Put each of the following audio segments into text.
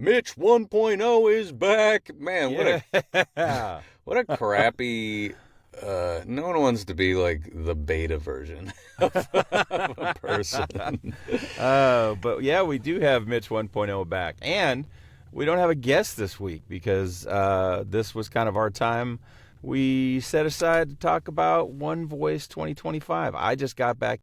Mitch 1.0 is back. Man, what a crappy... no one wants to be like the beta version of a person. But yeah, we do have Mitch 1.0 back. And we don't have a guest this week because this was kind of our time we set aside to talk about One Voice 2025. I just got back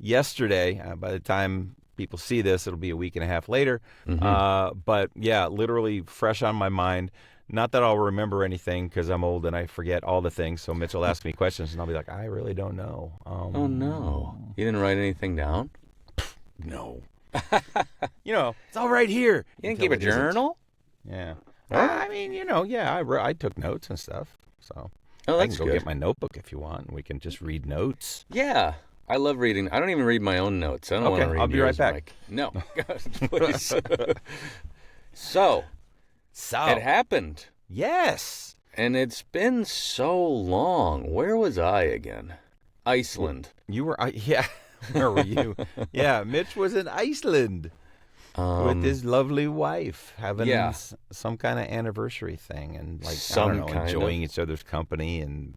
yesterday. By the time people see this, it'll be a week and a half later. But yeah, literally fresh on my mind. Not that I'll remember anything because I'm old and I forget all the things. So Mitch will ask me questions and I'll be like, I really don't know. Oh, no. You didn't write anything down? No. It's all right here. You didn't keep a journal? Yeah. Oh. I mean, I took notes and stuff. So I can go get my notebook if you want. We can just read notes. Yeah. I love reading. I don't even read my own notes. I don't want to read I'll be right back. Mike. No. Please. So, it happened. Yes. And it's been so long. Where was I again? Iceland. You were, yeah. Where were you? Yeah, Mitch was in Iceland with his lovely wife, having some kind of anniversary thing, and enjoying each other's company, and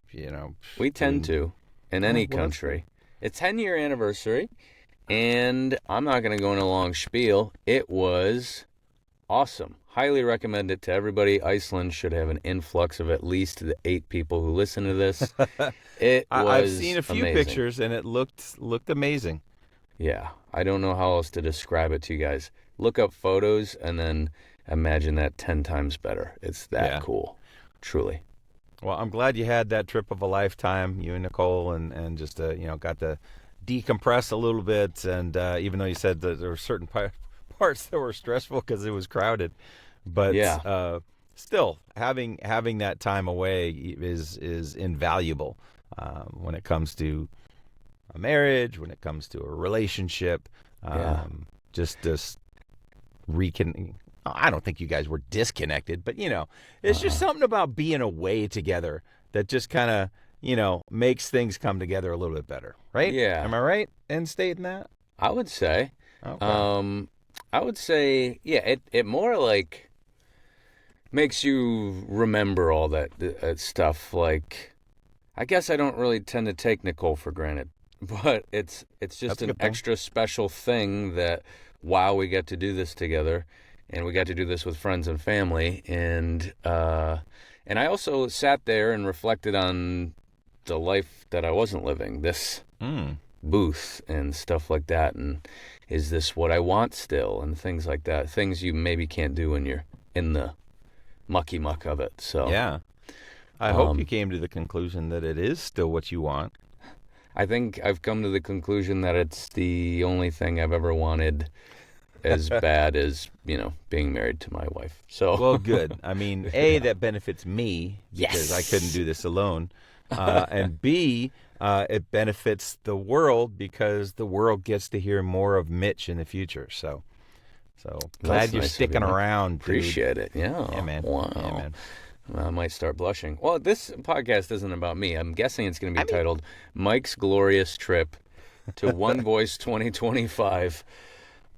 we tend to in any country. It's 10-year anniversary, and I'm not going to go into a long spiel. It was awesome. Highly recommend it to everybody. Iceland should have an influx of at least the 8 people who listen to this. I've seen a few amazing. pictures, and it looked amazing. Yeah, I don't know how else to describe it to you guys. Look up photos and then imagine that 10 times better. It's that cool, truly. Well, I'm glad you had that trip of a lifetime, you and Nicole, and just got to decompress a little bit. And even though you said that there were certain parts that were stressful because it was crowded, but still having that time away is invaluable when it comes to a marriage, when it comes to a relationship. I don't think you guys were disconnected, but it's just something about being away together that just kind of makes things come together a little bit better, right? Yeah. Am I right in stating that? I would say. Okay. I would say, it more like makes you remember all that stuff. Like, I guess I don't really tend to take Nicole for granted, but it's just an extra special thing that we get to do this together, and we got to do this with friends and family, and I also sat there and reflected on the life that I wasn't living, this booth and stuff like that, and is this what I want still, and things like that, things you maybe can't do when you're in the mucky muck of it. So yeah, I hope you came to the conclusion that it is still what you want. I think I've come to the conclusion that it's the only thing I've ever wanted as bad as, being married to my wife. So well, good. I mean, A, that benefits me because I couldn't do this alone. And B, it benefits the world because the world gets to hear more of Mitch in the future. So glad you're sticking around, dude. Appreciate it. Yeah, man. Wow. Yeah, man. I might start blushing. Well, this podcast isn't about me. I'm guessing it's going to be titled Mike's Glorious Trip to One Voice 2025.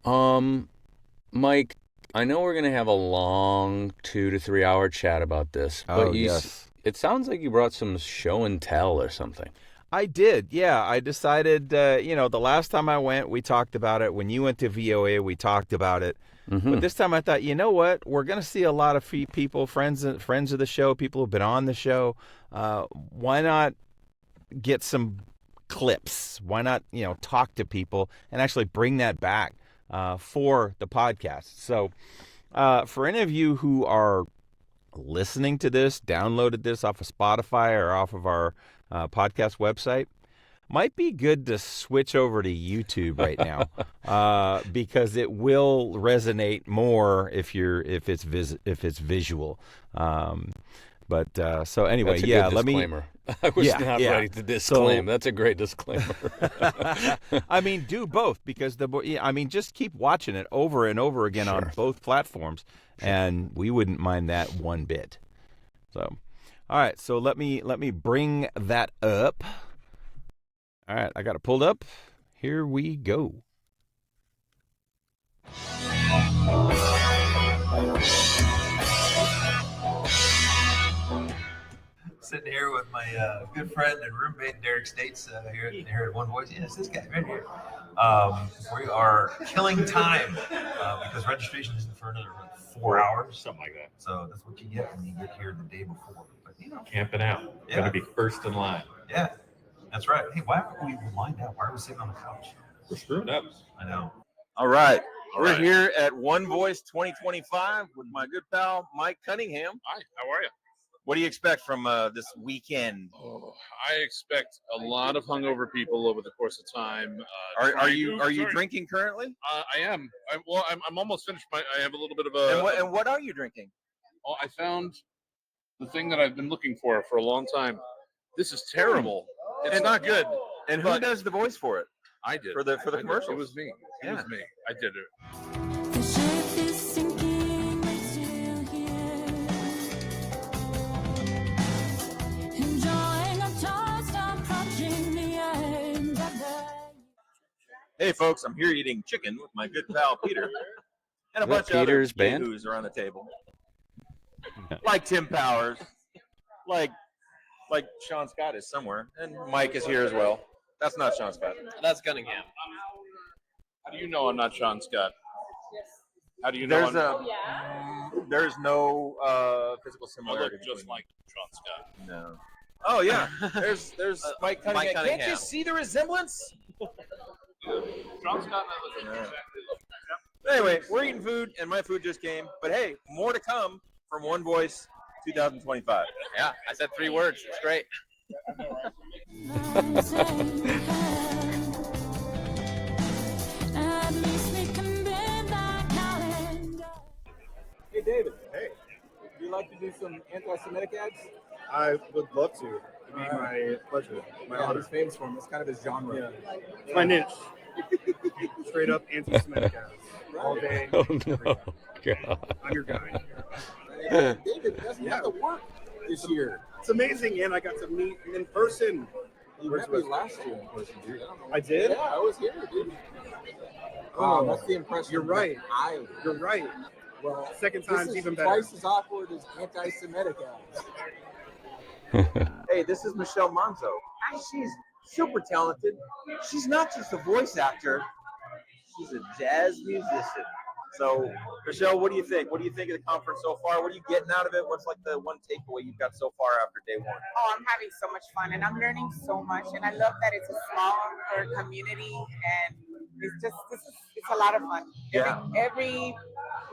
Mike, I know we're going to have a long 2 to 3 hour chat about this, but it sounds like you brought some show and tell or something. I did, yeah. I decided, the last time I went, we talked about it. When you went to VOA, we talked about it. Mm-hmm. But this time I thought, you know what? We're going to see a lot of people, friends of the show, people who've been on the show. Why not get some clips? Why not, talk to people and actually bring that back for the podcast? So for any of you who are listening to this, downloaded this off of Spotify or off of our podcast website, might be good to switch over to YouTube right now because it will resonate more if it's visual. So anyway, That's a good disclaimer. I was not ready to disclaim. That's a great disclaimer. I mean, do both because just keep watching it over and over again on both platforms, and we wouldn't mind that one bit. So, all right. So let me bring that up. All right, I got it pulled up. Here we go. Sitting here with my good friend and roommate Derek States here at One Voice. Yes, this guy right here. We are killing time because registration isn't for another 4 hours, something like that. So that's what you get when you get here the day before. But camping out. Yeah. Going to be first in line. Yeah, that's right. Hey, why aren't we lined up? Why are we sitting on the couch? We're screwing up. I know. All right. We're here at One Voice 2025 with my good pal Mike Cunningham. Hi, how are you? What do you expect from this weekend? Oh, I expect a lot of hungover people over the course of time. Are you drinking currently? I am. I'm almost finished. I have a little bit of a. And what are you drinking? Oh, I found the thing that I've been looking for a long time. This is terrible. It's not good. And who does the voice for it? I did for the commercial. It was me. It was me. I did it. The ship is sinking, we're still here. Enjoying a toast, approaching the end of the. Hey folks, I'm here eating chicken with my good pal Peter and a Is bunch that of other Peter's band? yahoos around the table, like Tim Powers, like Sean Scott is somewhere, and Mike is here as well. That's not Sean Scott. That's Cunningham. How do you know I'm not Sean Scott? How do you know? There's no physical I similarity. look just like Sean Scott. No. Oh yeah, there's Mike Cunningham. Mike Cunningham. Can't you see the resemblance? Sean Scott and I look exactly like. Anyway, we're eating food, and my food just came. But hey, more to come from One Voice 2025. Yeah, I said 3 words. It's great. At least we can bend our calendar. Hey, David. Hey. Would you like to do some anti-Semitic ads? I would love to. It'd be my pleasure. My honor. He's famous for him. It's kind of his genre. Yeah. It's my niche. Straight up anti-Semitic ads. All day. Oh no, God. I'm your guy. David doesn't have to work this year. It's amazing, and I got to meet him in person. You met me last year in person, dude. I did? Yeah, I was here, dude. Oh, that's the impression. You're right. You're right. Well, second time's even better. Twice as awkward as anti-Semitic ads. Hey, this is Michelle Monzo. She's super talented. She's not just a voice actor. She's a jazz musician. So, Michelle, what do you think? What do you think of the conference so far? What are you getting out of it? What's like the one takeaway you've got so far after day one? Oh, I'm having so much fun and I'm learning so much. And I love that it's a smaller community and it's a lot of fun. Yeah. Every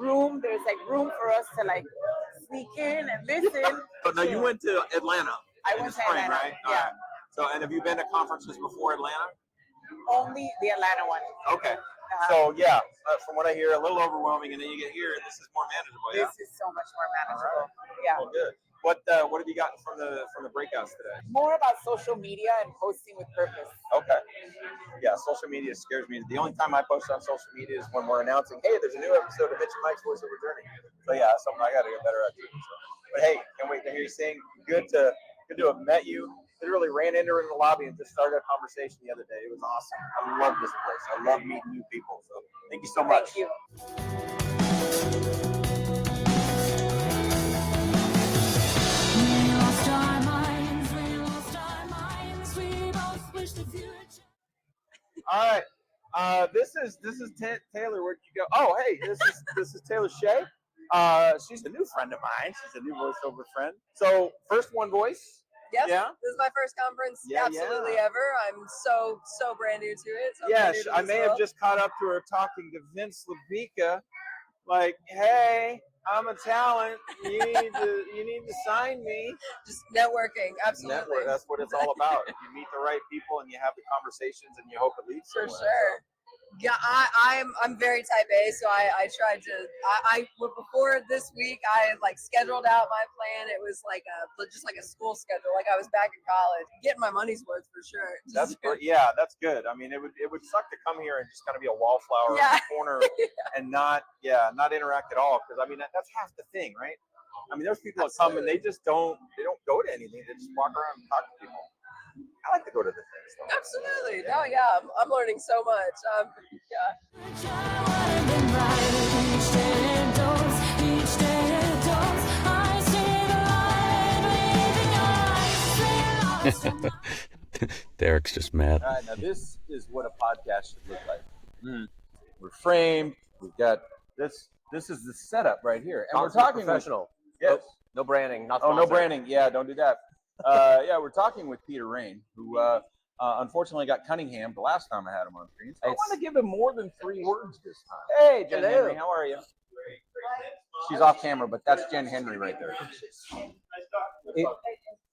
room, there's like room for us to like sneak in and listen. But now you went to Atlanta. I went to Atlanta, right? yeah. Right. So, and have you been to conferences before Atlanta? Only the Atlanta one. Okay. So yeah, from what I hear, a little overwhelming, and then you get here, and this is more manageable. Yeah. This is so much more manageable. Yeah. Well, good. What have you gotten from the breakouts today? More about social media and posting with purpose. Okay. Yeah, social media scares me. The only time I post on social media is when we're announcing, hey, there's a new episode of Mitch and Mike's Voiceover Journey. So yeah, that's something I got to get better at too. So. But hey, can't wait to hear you sing. Good to have met you. Literally ran into her in the lobby and just started a conversation the other day. It was awesome. I love this place. I love meeting new people. So thank you so much. Thank you. We lost our minds, we both wish the future. All right. This is Taylor. Where'd you go? Oh, hey, this is Taylor Shea. She's a new friend of mine. She's a new voiceover friend. So first One Voice. Yes, yeah. This is my first conference absolutely ever. I'm so brand new to it. So Yes, I may have just caught up to her talking to Vince LaVica, like, hey, I'm a talent. You need to sign me. Just networking, absolutely. Network, that's what it's all about. You meet the right people and you have the conversations and you hope it leads For somewhere. sure. Yeah, I'm very type A, so I tried to. Before this week, I like scheduled out my plan. It was like just like a school schedule, like I was back in college, getting my money's worth for sure. That's great. Yeah, that's good. I mean, it would suck to come here and just kind of be a wallflower in the corner and not interact at all. Because I mean, that's half the thing, right? I mean, there's people that come and they don't go to anything. They just walk around and talk to people. I like to go to the things though. Absolutely. No, yeah, I'm learning so much. Yeah. Derek's just mad. All right, now this is what a podcast should look like. We're framed. We've got this. This is the setup right here, and we're talking professional. Yes. No branding. Not Oh, no sponsored. branding. Yeah, don't do that. Yeah, we're talking with Peter Rain, who unfortunately got Cunningham the last time I had him on screen. So I want to give him more than 3 words this time. Hey, Jen Hello. Henry, how are you? She's off camera, but that's Jen Henry right there.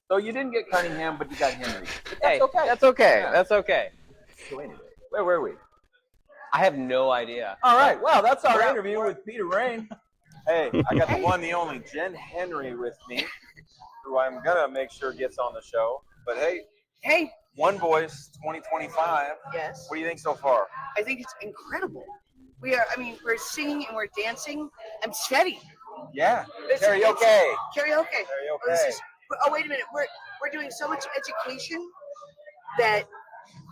So you didn't get Cunningham, but you got Henry. But that's okay. That's okay. Yeah. That's okay. So anyway, where were we? I have no idea. All right. Well, that's our interview with Peter Rain. Hey, I got the one, the only Jen Henry with me, who I'm gonna make sure gets on the show. But hey, One Voice 2025. Yes. What do you think so far? I think it's incredible. We're singing and we're dancing. I'm sweaty. Yeah. It's Karaoke. Oh, wait a minute. We're doing so much education that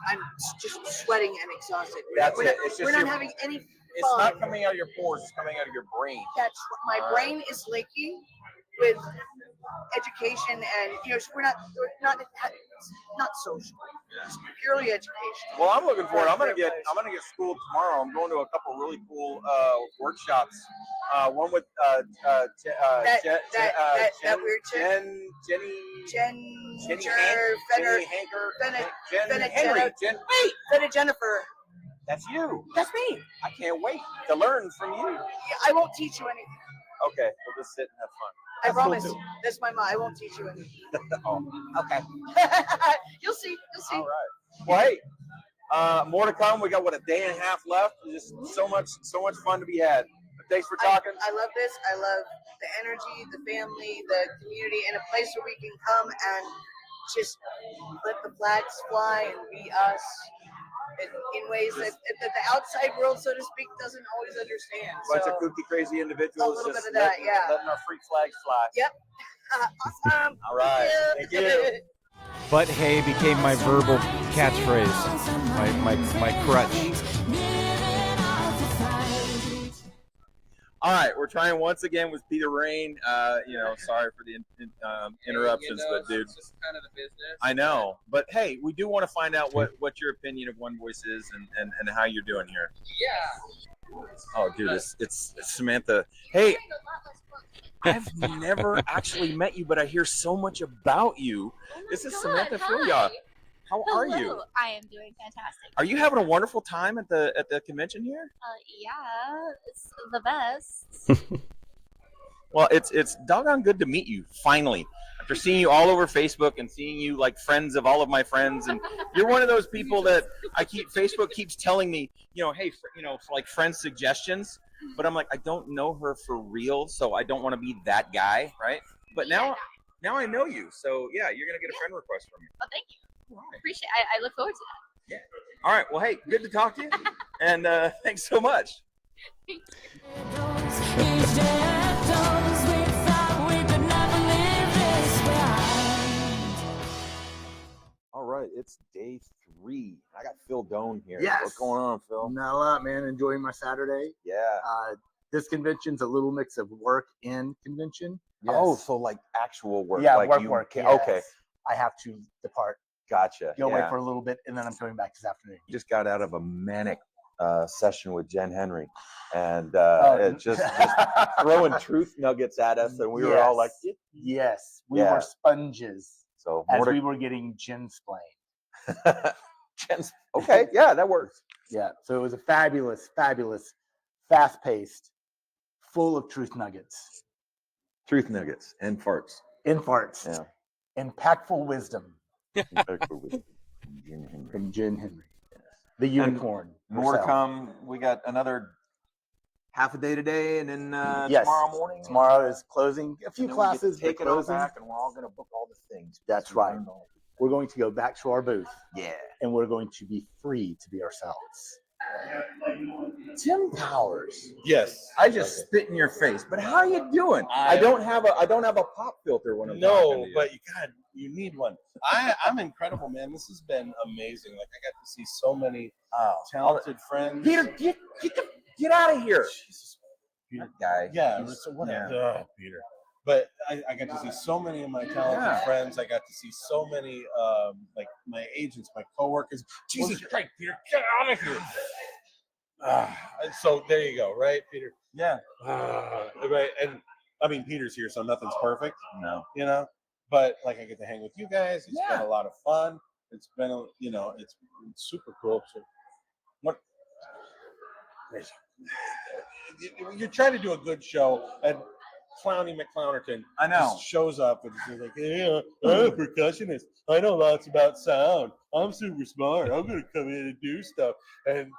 I'm just sweating and exhausted. That's it. It's just we're not having any fun. It's not coming out of your pores. It's coming out of your brain. That's my brain is leaky with education, and so we're not social. It's purely education. Well, I'm looking forward. I'm gonna get schooled tomorrow. I'm going to a couple really cool workshops. One with Jennifer. That's you. That's me. I can't wait to learn from you. Yeah, I won't teach you anything. Okay, we'll just sit and have fun. I promise. That's my mom. I won't teach you anything. Oh, okay. You'll see. All right. Well, hey, more to come. We got a day and a half left. Just so much fun to be had. But thanks for talking. I love this. I love the energy, the family, the community, and a place where we can come and just let the flags fly and be us in ways that the outside world, so to speak, doesn't always understand. Bunch of kooky, crazy individuals. A little just bit of that, yeah. Letting our freak flags fly. Yep. Awesome. All right. Thank you. But hey became my verbal catchphrase, my crutch. All right, we're trying once again with Peter Rain. Sorry for the interruptions, but dude, it's just kind of the business. I know. But hey, we do want to find out what your opinion of One Voice is and how you're doing here. Yeah. Oh, dude, it's Samantha. Hey, I've never actually met you, but I hear so much about you. This is Samantha Filia. How are you? I am doing fantastic. Are you having a wonderful time at the convention here? Yeah, it's the best. Well, it's doggone good to meet you finally. After seeing you all over Facebook and seeing you like friends of all of my friends, and you're one of those people that Facebook keeps telling me, hey, for like friend suggestions, but I'm like, I don't know her for real, so I don't want to be that guy, right? But now I know you, so yeah, you're gonna get a friend request from me. Oh, thank you. Appreciate it. I look forward to that. Yeah. All right. Well, hey, good to talk to you, and thanks so much. All right, it's day 3. I got Phil Doan here. Yes. What's going on, Phil? Not a lot, man. Enjoying my Saturday. Yeah. This convention's a little mix of work and convention. Yes. Oh, so like actual work. Yeah, like work. Yes. Okay. I have to depart. Gotcha. Go away for a little bit, and then I'm coming back this afternoon. Just got out of a manic session with Jen Henry, and it just throwing truth nuggets at us, and we were all like, "Yes, we were sponges." So as we were getting Jen-splained. Okay, yeah, that works. Yeah, so it was a fabulous, fast-paced, full of truth nuggets. Truth nuggets and farts. Yeah. Impactful wisdom. Impactful wisdom. From Jen Henry. The unicorn. More to come. We got another half a day today, and then tomorrow morning. Tomorrow is closing. A few classes. Take it all back, and we're all going to book all the things. That's right. We're going to go back to our booth. Yeah. And we're going to be free to be ourselves. Tim Powers. Yes. I just spit in your face. But how are you doing? I don't have a pop filter when I'm talking to you. But you need one. I'm incredible, man. This has been amazing. Like, I got to see so many talented friends. Peter, get out of here. Jesus. Peter guy. Yeah. So whatever. Yeah. Oh, Peter. but I got to see so many of my talented friends. I got to see so many, like my agents, my coworkers. Jesus Christ, Peter, get out of here! So there you go, right, Peter? Yeah. Right, and I mean, Peter's here, so nothing's perfect. No. You know, but like I get to hang with you guys. It's been a lot of fun. It's been, it's super cool. So, what? You're trying to do a good show, and Clowny McClownerton just shows up and he's like, "Hey, I'm a percussionist. I know lots about sound. I'm super smart. I'm gonna come in and do stuff." And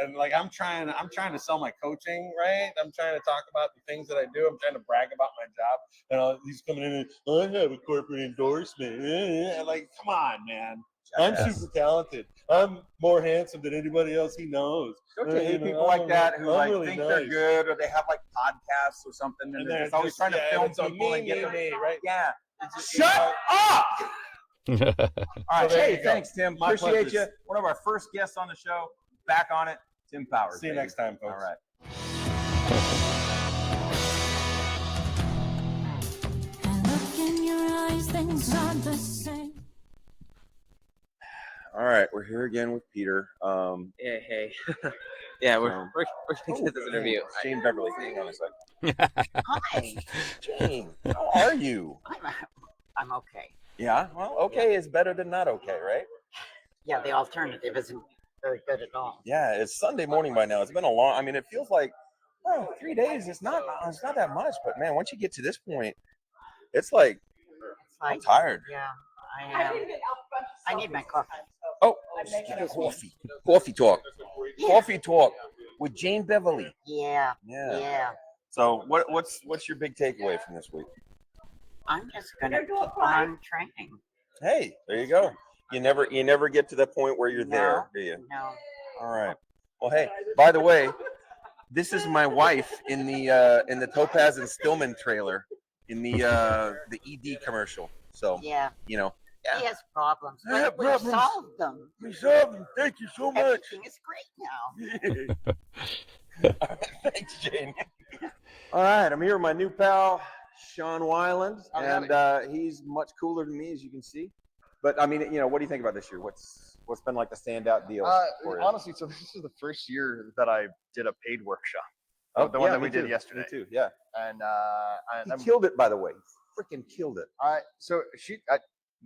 and like I'm trying to sell my coaching, right? I'm trying to talk about the things that I do. I'm trying to brag about my job. And he's coming in and I have a corporate endorsement. And like, come on, man. I'm super talented. I'm more handsome than anybody else he knows. Don't you hate people like that who think they're good, or they have like podcasts or something, and they're just always trying to film people and get them, right? Yeah. Shut up! All right. So Hey, thanks, Tim. My Appreciate pleasure. you. One of our first guests on the show. Back on it. Tim Powers. See you baby. next time, folks. All right. Look in your eyes, things aren't the same. All right, we're here again with Peter. Yeah, hey. Yeah, we're gonna get this interview. Jane Beverly, hang on a second. Hi. Jane, how are you? I'm okay. Yeah, well, okay is better than not okay, right? Yeah, the alternative isn't very good at all. Yeah, it's Sunday morning by now. It's been a long. I mean, it feels like 3 days. It's not that much, but man, once you get to this point, it's like I'm tired. Yeah, I need my coffee. Oh, coffee. Coffee talk. Coffee talk with Jane Beverly. Yeah. Yeah. So what's your big takeaway from this week? I'm just gonna keep on training. Hey, there you go. You never get to that point where you're there, do you? No. All right. Well, hey, by the way, this is my wife in the Topaz and Stillman trailer in the ED commercial. So Yeah. you know. He has problems, I have but we problems. solved them. We solved them. Thank you so much. Everything is great now. Thanks, Jane. All right, I'm here with my new pal, Sean Weiland, and he's much cooler than me, as you can see. But I mean, what do you think about this year? What's been like the standout deal for you? Honestly, so this is the first year that I did a paid workshop. Oh, the one that me we did too. yesterday. Me too. Yeah. And He killed it, by the way. Freaking killed it. So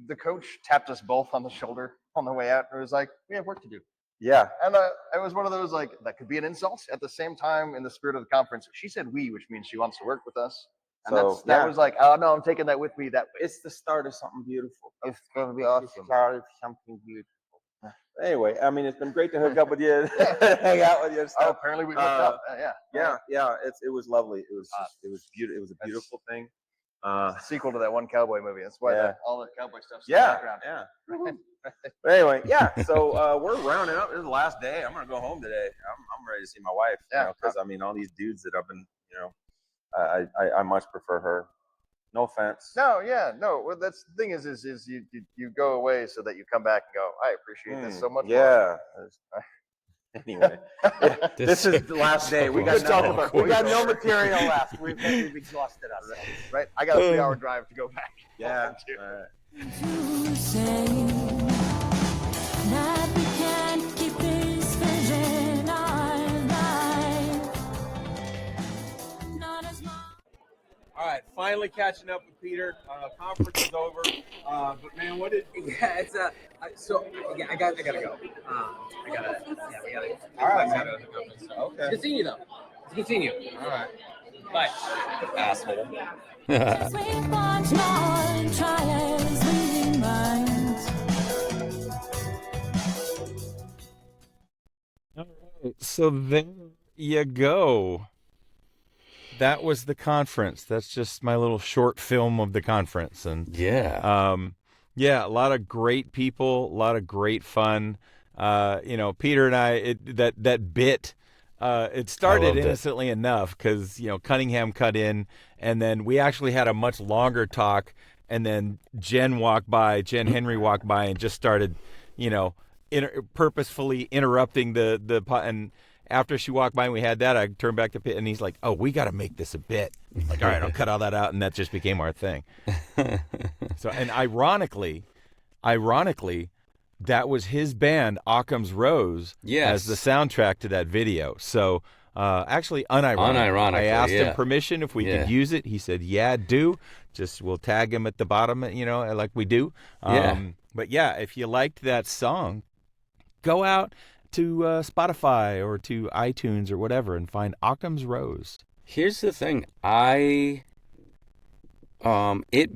the coach tapped us both on the shoulder on the way out and was like, "We have work to do." Yeah. And it was one of those like that could be an insult. At the same time, in the spirit of the conference, she said "we," which means she wants to work with us. And So, that yeah. was like, "Oh no, I'm taking that with me." That way. It's the start of something beautiful. It's going to be awesome. Start of something beautiful. Anyway, I mean, it's been great to hook up with you, hang out with you and stuff. Oh, apparently we hooked up. Yeah. It was lovely. It was beautiful. It was a beautiful thing. Sequel to that one cowboy movie. That's why all the cowboy stuff's in the Yeah, background. yeah. But anyway, yeah. So we're rounding up. This is the last day. I'm gonna go home today. I'm ready to see my wife. Yeah. Because I mean, all these dudes that I've been, I much prefer her. No offense. No. Well, that's the thing is you go away so that you come back and go, I appreciate this so much. Yeah. Anyway, this is the last day. We got no material left. We've exhausted ourselves. Right? I got a 3-hour drive to go back. Yeah. To say that we can't keep this vision alive. Not as much. All right, finally catching up with Peter. Conference is over. But man, what did? Yeah, it's I gotta go. We gotta. All right, man. Okay. Continue though. Continue. All right. Bye. Asshole. Just we want more and try as we might. All right, so there you go. That was the conference. That's just my little short film of the conference, and a lot of great people, a lot of great fun. Peter and I, that bit, it started innocently enough because Cunningham cut in, and then we actually had a much longer talk, and then Jen Henry walked by, and just started, purposefully interrupting the after she walked by and we had that, I turned back to Pete, and he's like, "Oh, we got to make this a bit." I'm like, all right, I'll cut all that out, and that just became our thing. So, and ironically, that was his band, Occam's Rose, as the soundtrack to that video. So, actually, unironically, I asked him permission if we could use it. He said, "Yeah, do." Just we'll tag him at the bottom, like we do. But yeah, if you liked that song, go out to Spotify or to iTunes or whatever and find Occam's Rose. Here's the thing. It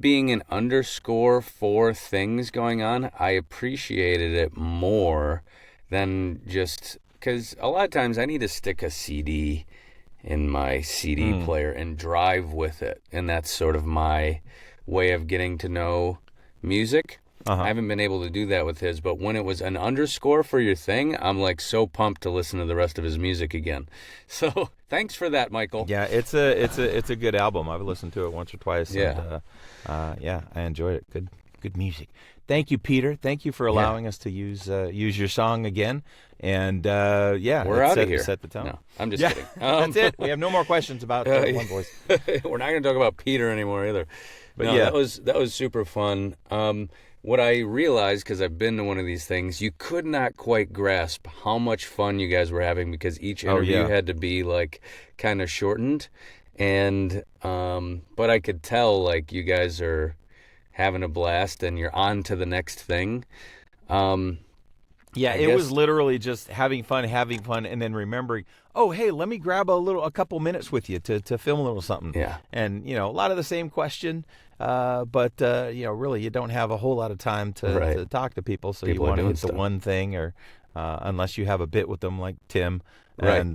being an underscore for things going on, I appreciated it more than just because a lot of times I need to stick a CD in my CD player and drive with it. And that's sort of my way of getting to know music. I haven't been able to do that with his, but when it was an underscore for your thing, I'm like so pumped to listen to the rest of his music again. So thanks for that, Michael. Yeah, it's a good album. I've listened to it once or twice. Yeah, and, I enjoyed it. Good music. Thank you, Peter. Thank you for allowing us to use your song again. And we're out of here. Set the tone. No, I'm just kidding. That's it. We have no more questions about One Voice. We're not going to talk about Peter anymore either. But no, that was super fun. What I realized, because I've been to one of these things, you could not quite grasp how much fun you guys were having because each interview had to be like kind of shortened. And but I could tell like you guys are having a blast and you're on to the next thing. It was literally just having fun, and then remembering, oh, hey, let me grab a couple minutes with you to film a little something. Yeah. And, a lot of the same question, but really you don't have a whole lot of time to talk to people, so you want to hit the one thing, or unless you have a bit with them like Tim. Right. And,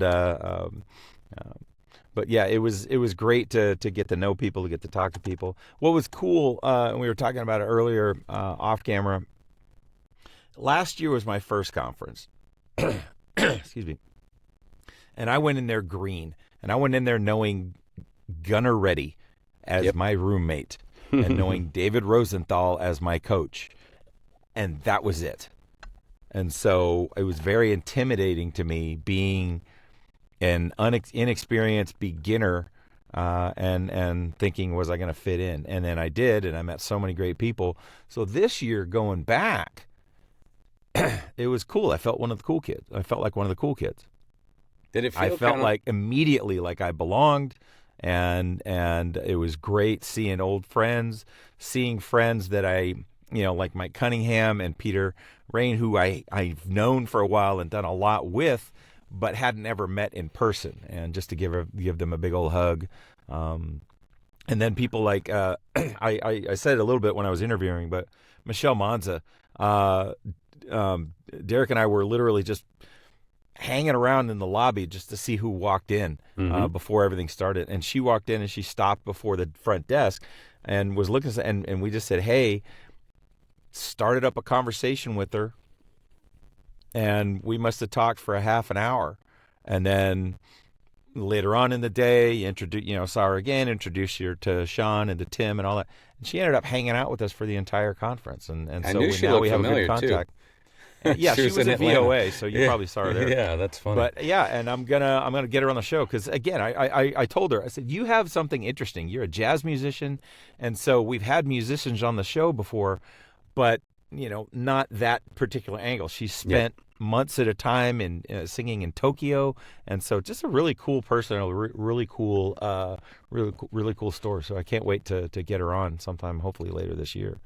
but yeah, it was great to get to know people, to get to talk to people. What was cool, and we were talking about it earlier off camera, last year was my first conference. Excuse me. And I went in there green. And I went in there knowing Gunnar Reddy as my roommate and knowing David Rosenthal as my coach. And that was it. And so it was very intimidating to me being an inexperienced beginner and thinking, was I going to fit in? And then I did, and I met so many great people. So this year going back, it was cool. I felt one of the cool kids. I felt like one of the cool kids. Did it feel I felt like immediately like I belonged, and it was great seeing old friends, seeing friends that I, like Mike Cunningham and Peter Rain, who I've known for a while and done a lot with, but hadn't ever met in person, and just to give them a big old hug. And then people like I said it a little bit when I was interviewing, but Michelle Monza. Derek and I were literally just hanging around in the lobby just to see who walked in before everything started. And she walked in and she stopped before the front desk and was looking, and we just said, hey, started up a conversation with her. And we must have talked for a half an hour. And then later on in the day, saw her again, introduced her to Sean and to Tim and all that. And she ended up hanging out with us for the entire conference. And I so knew she now looked we have a familiar good contact. Yeah, she was at Atlanta. VOA, so you probably saw her there. Yeah, that's funny. But yeah, and I'm gonna get her on the show because again, I told her, I said, you have something interesting. You're a jazz musician, and so we've had musicians on the show before, but not that particular angle. She spent months at a time in singing in Tokyo, and so just a really cool person, a really cool story. So I can't wait to get her on sometime, hopefully later this year.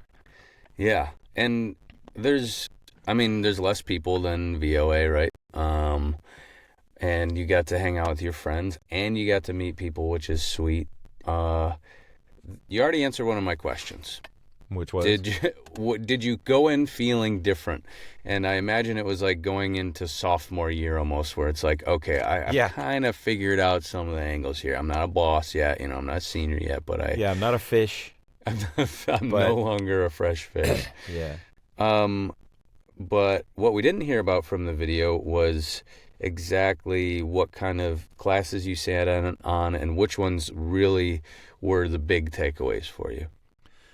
Yeah, and there's less people than VOA, right? And you got to hang out with your friends, and you got to meet people, which is sweet. You already answered one of my questions. Which was? Did you go in feeling different? And I imagine it was like going into sophomore year almost, where it's like, okay, I kind of figured out some of the angles here. I'm not a boss yet, I'm not a senior yet, but I'm not a fish. I'm no longer a fresh fish. Yeah. But what we didn't hear about from the video was exactly what kind of classes you sat on and which ones really were the big takeaways for you.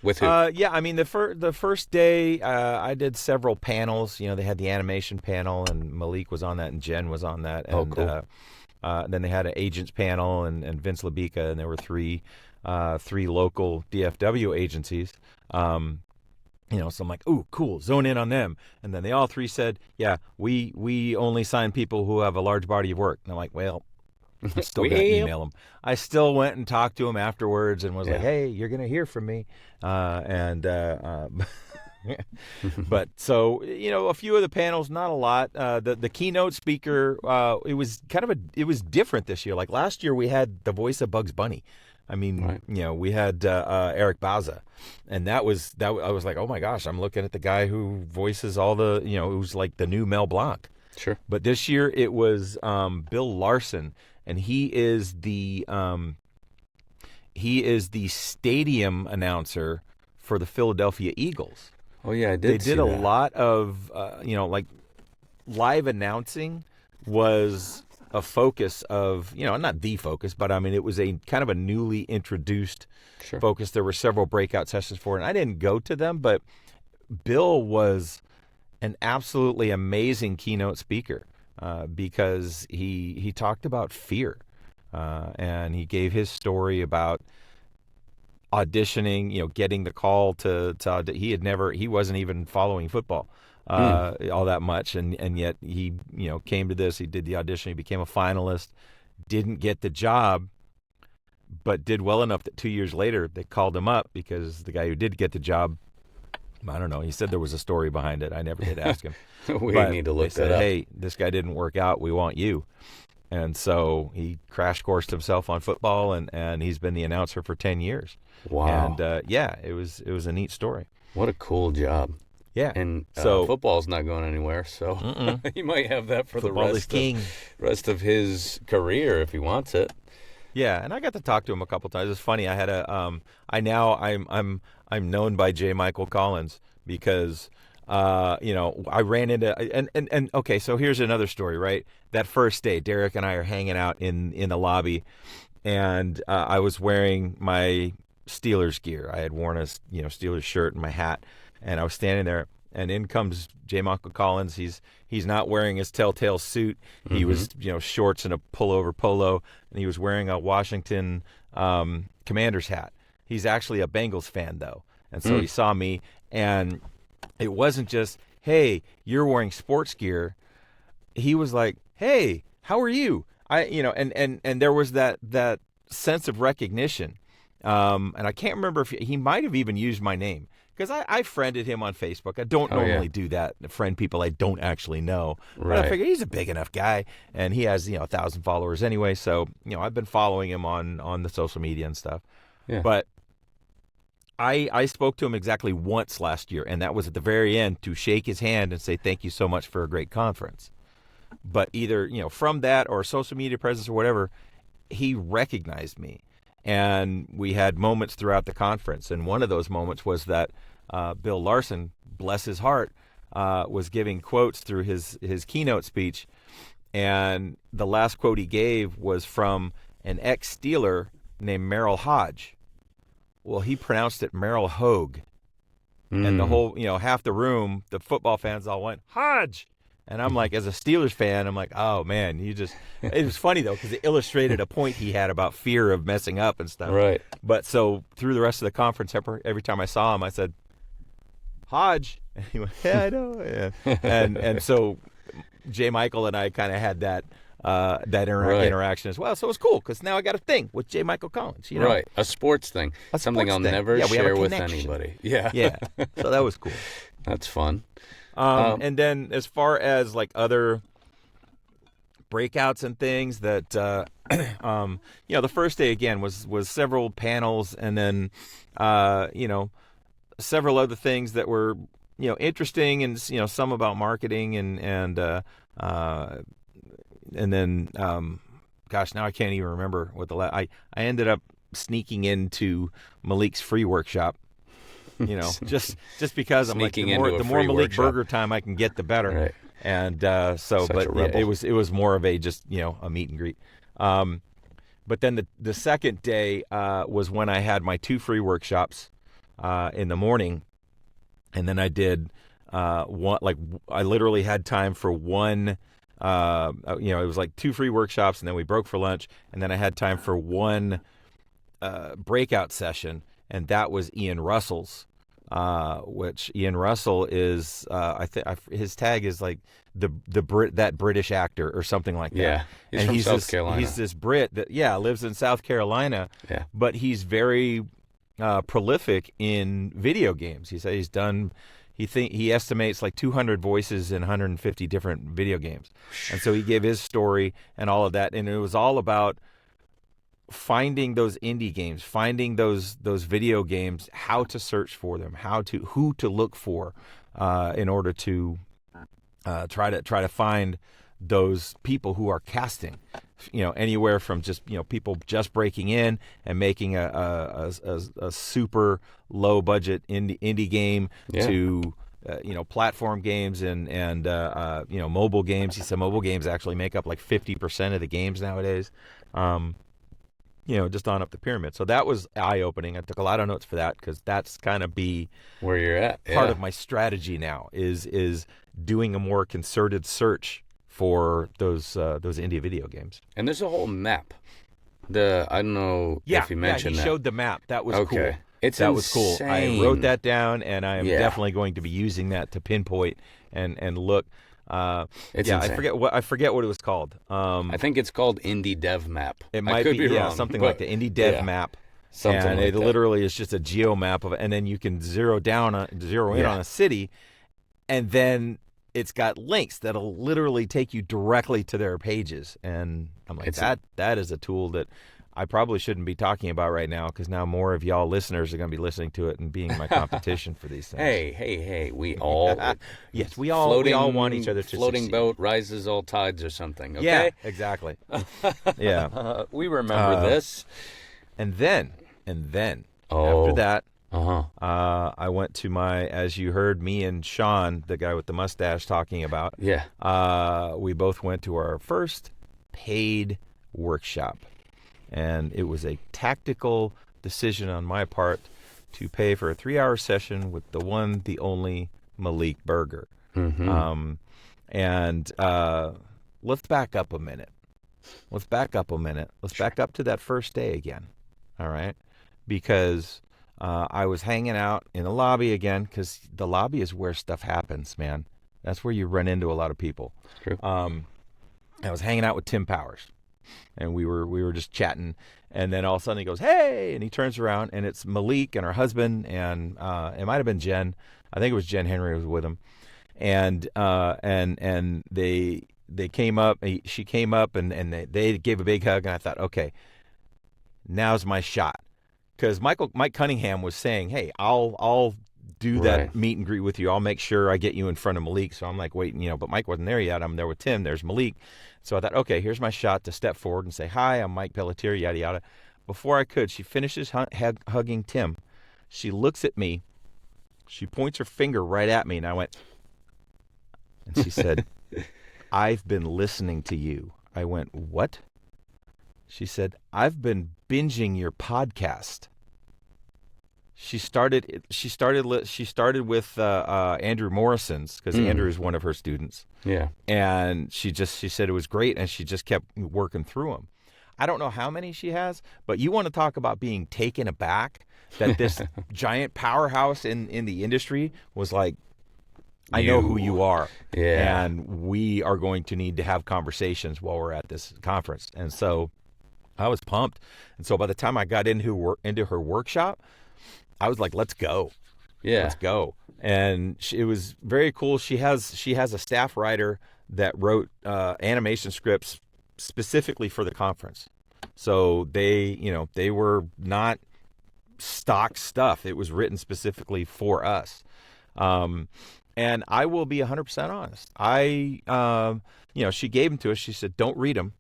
With who? Yeah, I mean the first day I did several panels. You know, they had the animation panel, and Malik was on that, and Jen was on that. And, cool. then they had an agents panel, and Vince Labica, and there were three local DFW agencies. You know, so I'm like, ooh, cool, zone in on them. And then they all three said, yeah, we only sign people who have a large body of work. And I'm like, well, I'm still going to email them. I still went and talked to them afterwards and was like, hey, you're going to hear from me. But so, you know, a few of the panels, not a lot. The keynote speaker, it was different this year. Like last year we had the voice of Bugs Bunny. I mean, you know, we had Eric Bauza, and that was I was like, oh my gosh, I'm looking at the guy who voices all the, you know, who's like the new Mel Blanc. Sure. But this year it was Bill Larson, and he is the stadium announcer for the Philadelphia Eagles. Oh yeah, I did. They did a lot of you know, like live announcing was a focus of, you know, not the focus, but I mean, it was a kind of a newly introduced focus. There were several breakout sessions for it, and I didn't go to them, but Bill was an absolutely amazing keynote speaker because he talked about fear, and he gave his story about auditioning, you know, getting the call to he wasn't even following football all that much, and yet he, you know, came to this. He did the audition. He became a finalist. Didn't get the job, but did well enough that 2 years later they called him up because the guy who did get the job, I don't know. He said there was a story behind it. I never did ask him. We but need to look they said, that up. hey, this guy didn't work out. We want you. And so he crash coursed himself on football, and he's been the announcer for 10 years. Wow. And yeah, it was a neat story. What a cool job. Yeah. And so football's not going anywhere, so he might have that for Football the is king. rest of his career if he wants it. Yeah, and I got to talk to him a couple times. It's funny. I had I'm known by J. Michael Collins because you know, I ran into and okay, so here's another story, right? That first day, Derek and I are hanging out in the lobby, and I was wearing my Steelers gear. I had worn a Steelers shirt and my hat, and I was standing there, and in comes J. Michael Collins. He's not wearing his telltale suit. He was, you know, shorts and a pullover polo, and he was wearing a Washington Commanders hat. He's actually a Bengals fan though, and so he saw me, and it wasn't just, hey, you're wearing sports gear. He was like, hey, how are you? And there was that sense of recognition. And I can't remember if he might have even used my name because I friended him on Facebook. I don't normally do that, friend people I don't actually know. But I figured he's a big enough guy, and he has, 1,000 followers anyway. So, I've been following him on the social media and stuff. Yeah. But I spoke to him exactly once last year, and that was at the very end to shake his hand and say thank you so much for a great conference. But either, from that or social media presence or whatever, he recognized me. And we had moments throughout the conference. And one of those moments was that Bill Larson, bless his heart, was giving quotes through his keynote speech. And the last quote he gave was from an ex-Steeler named Merrill Hodge. Well, he pronounced it Merrill Hogue. And the whole, half the room, the football fans all went, Hodge! And I'm like, as a Steelers fan, I'm like, oh, man, it was funny, though, because it illustrated a point he had about fear of messing up and stuff. Right. But so through the rest of the conference, every time I saw him, I said, Hodge. And he went, yeah, I know. Yeah. And so J. Michael and I kind of had that interaction as well. So it was cool because now I got a thing with J. Michael Collins. Right. A sports thing. Something I'll never share with anybody. Yeah. Yeah. So that was cool. That's fun. And then as far as like other breakouts and things that, the first day again was several panels and then, several other things that were, interesting and, some about marketing and then, gosh, now I can't even remember what I ended up sneaking into Malik's free workshop. Just because I'm like, the more Malik Burger time I can get, the better. Right. And it was more of a just a meet and greet. But then the second day was when I had my 2 free workshops. in the morning, and then I did one. Like I literally had time for one. It was like 2 free workshops, and then we broke for lunch, and then I had time for one breakout session, and that was Ian Russell's. Which Ian Russell is, his tag is like that British actor or something like that. Yeah, he's from South Carolina. He's this Brit that lives in South Carolina. Yeah, but he's very prolific in video games. He's done. He estimates like 200 voices in 150 different video games, and so he gave his story and all of that, and it was all about finding those indie games, finding those video games, how to search for them, who to look for, in order to try to find those people who are casting, anywhere from just people just breaking in and making a super low budget indie game to platform games and mobile games. He said mobile games actually make up like 50% of the games nowadays. Just on up the pyramid. So that was eye-opening. I took a lot of notes for that because that's kind of where you're at. Part of my strategy now is doing a more concerted search for those indie video games. And there's a whole map. I don't know if you mentioned that. He showed the map. That was cool. That was cool. I wrote that down, and I am definitely going to be using that to pinpoint and look. It's insane. I forget what it was called. I think it's called Indie Dev Map. It might be wrong, something like the Indie Dev Map. Something and like it that. literally is just a geo map of it, and then you can zero in on a city, and then it's got links that'll literally take you directly to their pages. And I'm like, that is a tool that I probably shouldn't be talking about right now, because now more of y'all listeners are going to be listening to it and being my competition for these things. Hey, we all yes, we all want each other to floating succeed. boat rises all tides or something. Okay, Yeah, exactly. Yeah, we remember this. And then after that, I went to as you heard me and Sean, the guy with the mustache, talking about. Yeah, we both went to our first paid workshop. And it was a tactical decision on my part to pay for a 3-hour session with the one, the only Malik Berger. Mm-hmm. Let's back up a minute. Let's back up to that first day again. All right? Because I was hanging out in the lobby again, because the lobby is where stuff happens, man. That's where you run into a lot of people. True. I was hanging out with Tim Powers. And we were just chatting, and then all of a sudden he goes, "Hey!" and he turns around, and it's Malik and her husband, and it might have been Jen. I think it was Jen Henry was with him, and they came up. She came up, and they gave a big hug, and I thought, okay, now's my shot, because Mike Cunningham was saying, "Hey, I'll do that meet and greet with you. I'll make sure I get you in front of Malik." So I'm like waiting, but Mike wasn't there yet. I'm there with Tim. There's Malik. So I thought, okay, here's my shot to step forward and say, "Hi, I'm Mike Pelletier," yada, yada. Before I could, she finishes hugging Tim. She looks at me. She points her finger right at me, and I went, and she said, "I've been listening to you." I went, "What?" She said, "I've been binging your podcast." She started with Andrew Morrison's, because Andrew is one of her students. Yeah. And she said it was great, and she just kept working through them. I don't know how many she has, but you want to talk about being taken aback that this giant powerhouse in the industry was like, "I know who you are. Yeah. And we are going to need to have conversations while we're at this conference." And so I was pumped. And so by the time I got into her workshop, I was like, "Let's go." Yeah. Let's go. And it was very cool. She has a staff writer that wrote animation scripts specifically for the conference. So they were not stock stuff. It was written specifically for us. And I will be 100% honest. She gave them to us. She said, "Don't read them.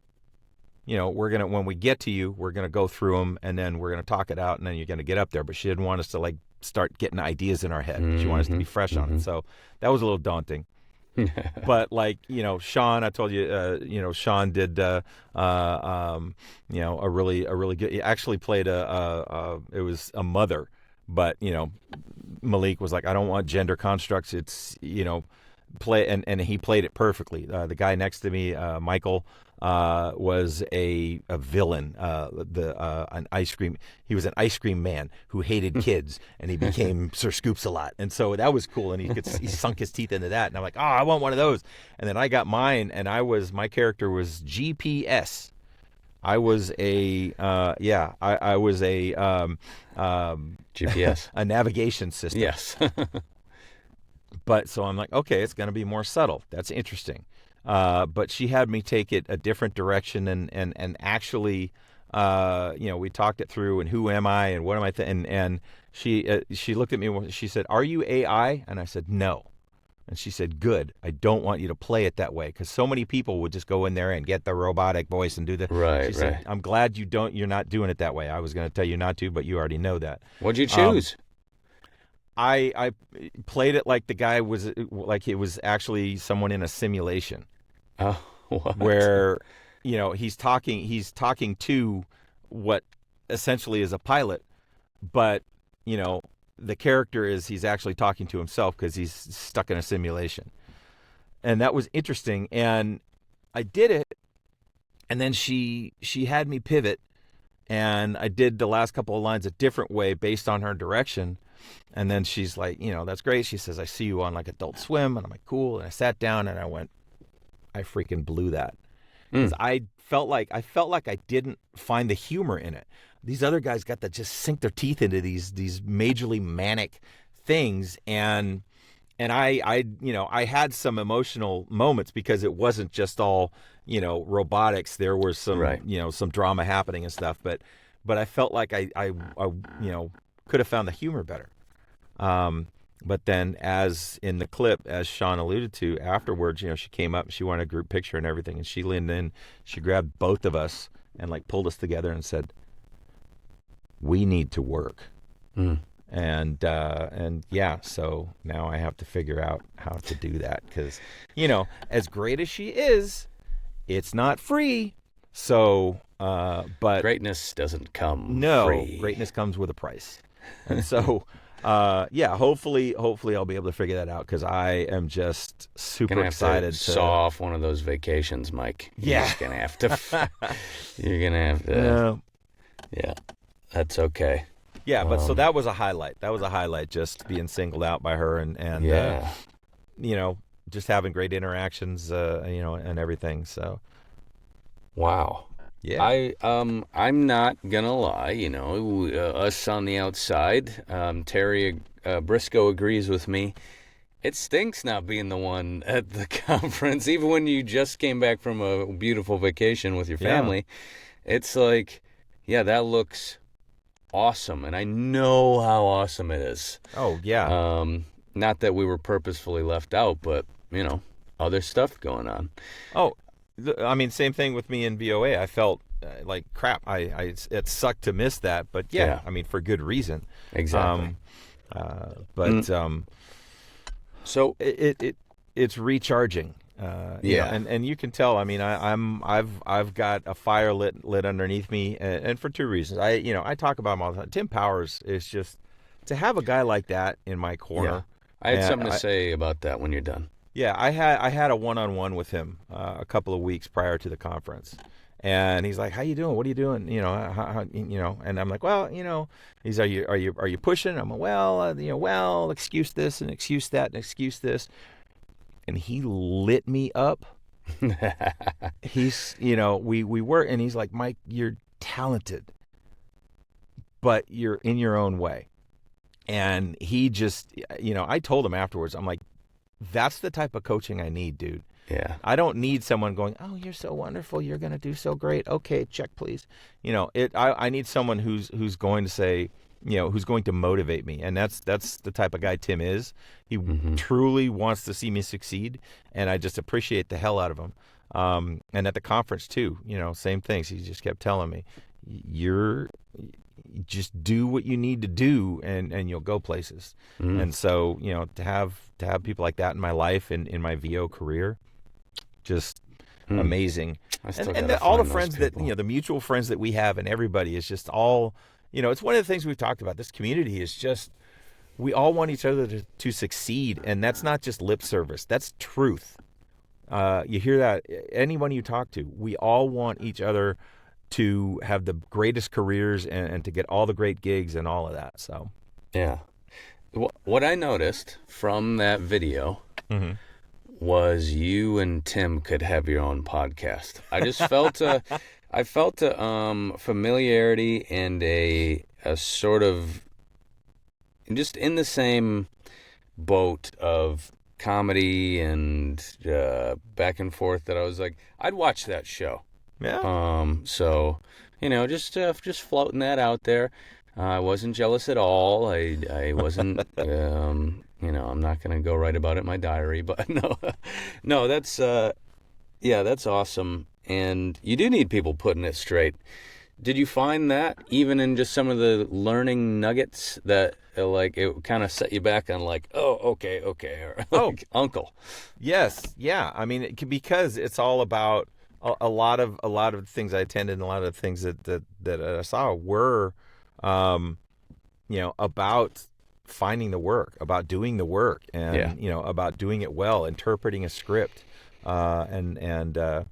When we get to you, we're going to go through them, and then we're going to talk it out, and then you're going to get up there." But she didn't want us to start getting ideas in our head. She wanted us to be fresh on it. So that was a little daunting. But Sean, I told you, Sean did, a really good, he actually played it was a mother but Malik was like, I don't want gender constructs. It's play, and he played it perfectly. The guy next to me, Michael, was a villain. An ice cream. He was an ice cream man who hated kids, and he became Sir Scoops a lot. And so that was cool. And he sunk his teeth into that. And I'm like, oh, I want one of those. And then I got mine, and my character was GPS. I was a I was a GPS, a navigation system. Yes. But so I'm like, okay, it's going to be more subtle. That's interesting. But she had me take it a different direction and actually, we talked it through and who am I and what am I and she looked at me. She said, "Are you AI?" And I said, "No." And she said, "Good. I don't want you to play it that way because so many people would just go in there and get the robotic voice and do the right." She said, "I'm glad you're not doing it that way. I was going to tell you not to, but you already know that." What'd you choose? I played it like the guy was like it was actually someone in a simulation. Oh, what? Where, he's talking to what essentially is a pilot, but the character he's actually talking to himself because he's stuck in a simulation. And that was interesting. And I did it. And then she had me pivot, and I did the last couple of lines a different way based on her direction. And then she's like, that's great. She says, "I see you on like Adult Swim." And I'm like, cool. And I sat down and I went, I freaking blew that. Because I felt like I didn't find the humor in it. These other guys got to just sink their teeth into these majorly manic things, and I had some emotional moments because it wasn't just all robotics. There was some some drama happening and stuff, but I felt like I could have found the humor better. But then, as in the clip, as Sean alluded to afterwards, she came up and she wanted a group picture and everything, and she leaned in, she grabbed both of us and like pulled us together and said, "We need to work." And so now I have to figure out how to do that because, as great as she is, it's not free. So, but greatness doesn't come free. Greatness comes with a price, and so. Hopefully I'll be able to figure that out because I am just super excited to saw off one of those vacations, Mike. Yeah. You're gonna have to. You're gonna have to. Yeah, that's okay. Yeah, but so that was a highlight. That was a highlight, just being singled out by her and just having great interactions, and everything. So, wow. Yeah, I'm not gonna lie. Us on the outside, Terry Briscoe agrees with me. It stinks not being the one at the conference, even when you just came back from a beautiful vacation with your family. Yeah. It's like, that looks awesome, and I know how awesome it is. Oh yeah. Not that we were purposefully left out, but other stuff going on. Oh. I mean, same thing with me in VOA. I felt like crap. It sucked to miss that, but I mean, for good reason. Exactly. So it's recharging. And you can tell. I mean, I've got a fire lit underneath me, and for two reasons. I talk about him all the time. Tim Powers is just to have a guy like that in my corner. Yeah. I had something to say about that when you're done. Yeah, I had a one-on-one with him a couple of weeks prior to the conference, and he's like, "How you doing? What are you doing? How And I'm like, "Well, he's are you pushing?" I'm like, "Well, excuse this and excuse that and excuse this," and he lit me up. He's we were, and he's like, "Mike, you're talented, but you're in your own way," and he just I told him afterwards, I'm like, that's the type of coaching I need, dude. Yeah. I don't need someone going, "Oh, you're so wonderful. You're going to do so great. Okay, check, please." I need someone who's going to say, who's going to motivate me. And that's the type of guy Tim is. He truly wants to see me succeed. And I just appreciate the hell out of him. And at the conference too, same things. He just kept telling me, just do what you need to do and you'll go places. And so, to have people like that in my life and in my VO career, just amazing. And all the friends that, the mutual friends that we have and everybody is just all it's one of the things we've talked about. This community is just, we all want each other to succeed, and that's not just lip service. That's truth. You hear that anyone you talk to, we all want each other to have the greatest careers and to get all the great gigs and all of that. So, yeah. What I noticed from that video was you and Tim could have your own podcast. I just felt a familiarity and a sort of just in the same boat of comedy and back and forth that I was like, I'd watch that show. Yeah. So, just floating that out there. I wasn't jealous at all. I wasn't, I'm not going to go write about it in my diary, but no, that's, that's awesome. And you do need people putting it straight. Did you find that even in just some of the learning nuggets that it kind of set you back on okay, or uncle? Yes. Yeah. I mean, because it's all about a lot of things I attended and a lot of the things that I saw were, about finding the work, about doing the work, and about doing it well, interpreting a script, and the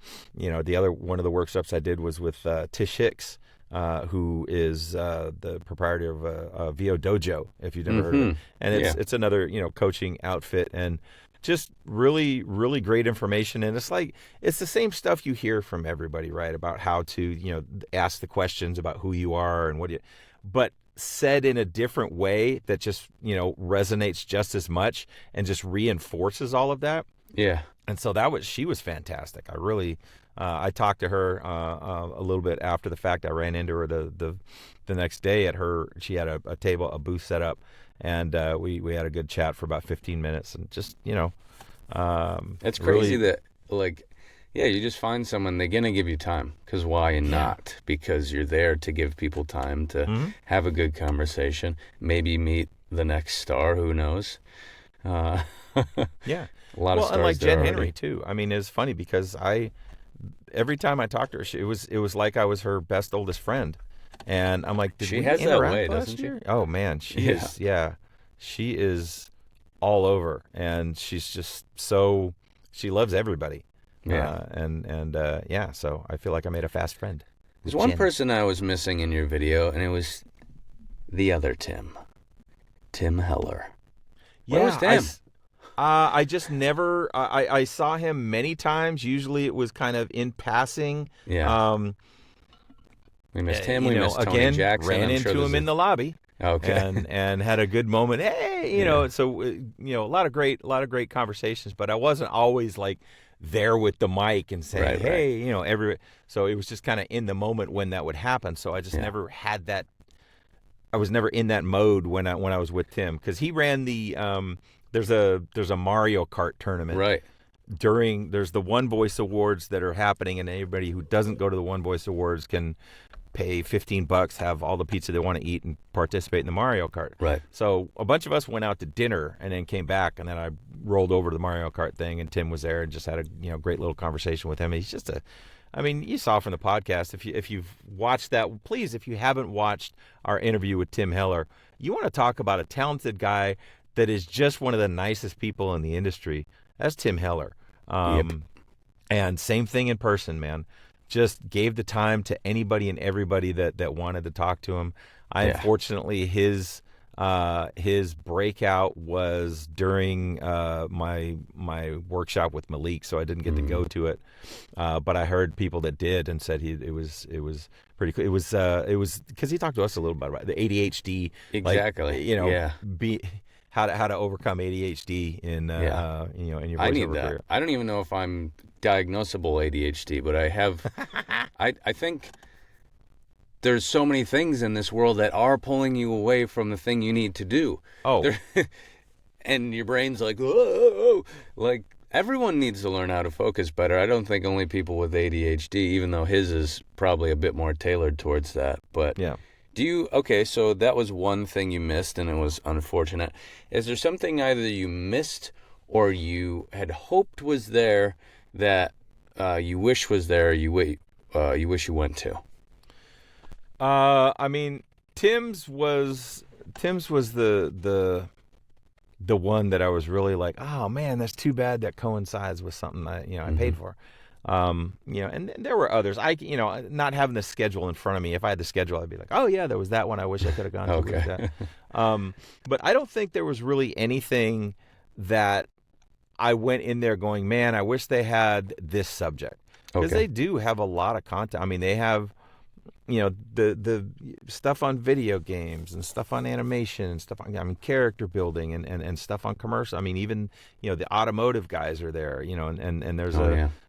other one of the workshops I did was with Tish Hicks, who is the proprietor of VO Dojo, if you've never heard of it, and it's another coaching outfit, and just really, really great information. And it's the same stuff you hear from everybody, right? About how to, ask the questions about who you are and but said in a different way that just, resonates just as much and just reinforces all of that. Yeah. And so she was fantastic. I really, I talked to her a little bit after the fact. I ran into her the next day at she had a booth set up. And we had a good chat for about 15 minutes, and just it's crazy that you just find someone, they're gonna give you time, because why not? Because you're there to give people time to have a good conversation, maybe meet the next star, who knows? Yeah, a lot of stars. And like there Jen already. Henry too. I mean, it's funny because every time I talked to her, it was like I was her best oldest friend. And I'm like, did she we has that interact way, last doesn't she? year? Oh man, she is all over, and she's just she loves everybody. Yeah. So I feel like I made a fast friend. There's one person I was missing in your video, and it was the other Tim Heller. Where was Tim? I just never. I saw him many times. Usually, it was kind of in passing. Yeah. We missed him. We missed Tony again, Jackson. ran I'm into sure him in the lobby. Okay. And had a good moment. Hey, so a lot of great conversations. But I wasn't always like there with the mic and saying, hey, So it was just kind of in the moment when that would happen. So I just never had that. I was never in that mode when I was with Tim, because he ran the. There's a Mario Kart tournament. Right. There's the One Voice Awards that are happening, and anybody who doesn't go to the One Voice Awards can pay $15, have all the pizza they want to eat, and participate in the Mario Kart. Right. So a bunch of us went out to dinner and then came back, and then I rolled over to the Mario Kart thing, and Tim was there, and just had a great little conversation with him. He's just you saw from the podcast, if you've watched that, please, if you haven't watched our interview with Tim Heller, you want to talk about a talented guy that is just one of the nicest people in the industry. That's Tim Heller. And same thing in person, man. Just gave the time to anybody and everybody that wanted to talk to him. Unfortunately, his breakout was during my workshop with Malik, so I didn't get to go to it. But I heard people that did and said it was pretty cool. It was because he talked to us a little bit about the ADHD, exactly. How to overcome ADHD in in your voiceover I need that. career. I don't even know if I'm diagnosable ADHD, but I have. I think there's so many things in this world that are pulling you away from the thing you need to do. And your brain's like, whoa, like everyone needs to learn how to focus better. I don't think only people with ADHD, even though his is probably a bit more tailored towards that. But yeah. So that was one thing you missed, and it was unfortunate. Is there something either you missed or you had hoped was there that you wish was there, you wish you went to? I mean, Tim's was the one that I was really like, oh man, that's too bad that coincides with something I paid for. And there were others. Not having the schedule in front of me. If I had the schedule, I'd be like, oh yeah, there was that one. I wish I could have gone to. Okay. But I don't think there was really anything that I went in there going, man, I wish they had this subject, because they do have a lot of content. I mean, they have, the stuff on video games and stuff on animation and stuff on, character building and stuff on commercial. I mean, even, the automotive guys are there, and there's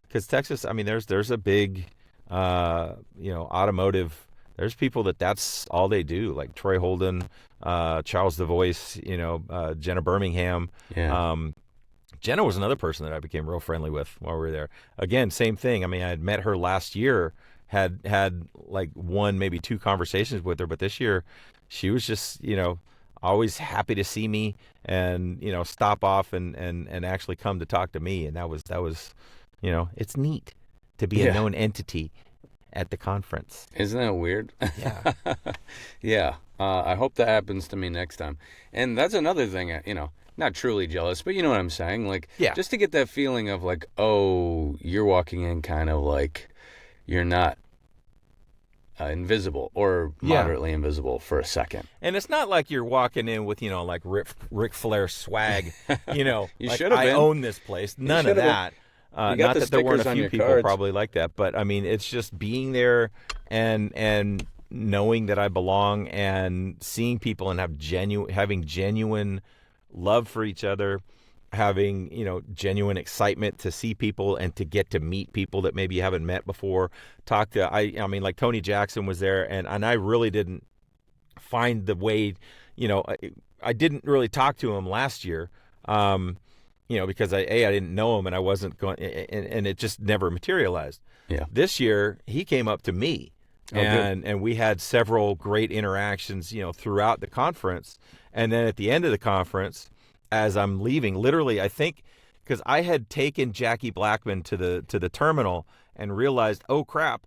because Texas, I mean, there's a big, automotive, there's people that's all they do, like Troy Holden, Charles the Voice, Jenna Birmingham. Yeah. Jenna was another person that I became real friendly with while we were there. Again, same thing. I mean, I had met her last year, had like one, maybe two conversations with her, but this year she was just, always happy to see me and, stop off and actually come to talk to me. And that was, it's neat to be a known entity at the conference. Isn't that weird? Yeah. Yeah. I hope that happens to me next time. And that's another thing, not truly jealous, but you know what I'm saying? Like, just to get that feeling of like, oh, you're walking in kind of like you're not invisible or moderately invisible for a second. And it's not like you're walking in with, like Ric Flair swag, You like, should have I been. own this place. None of that. You got not the that there weren't stickers a on few your people cards. probably like that, but I mean, it's just being there and knowing that I belong and seeing people and having genuine love for each other, having, genuine excitement to see people and to get to meet people that maybe you haven't met before. I mean, like Tony Jackson was there, and I really didn't find the way, I didn't really talk to him last year, because I didn't know him and I wasn't going, and it just never materialized. Yeah. This year he came up to me, and we had several great interactions, throughout the conference. And then at the end of the conference, as I'm leaving, literally, I think, because I had taken Jackie Blackman to the terminal and realized, oh crap,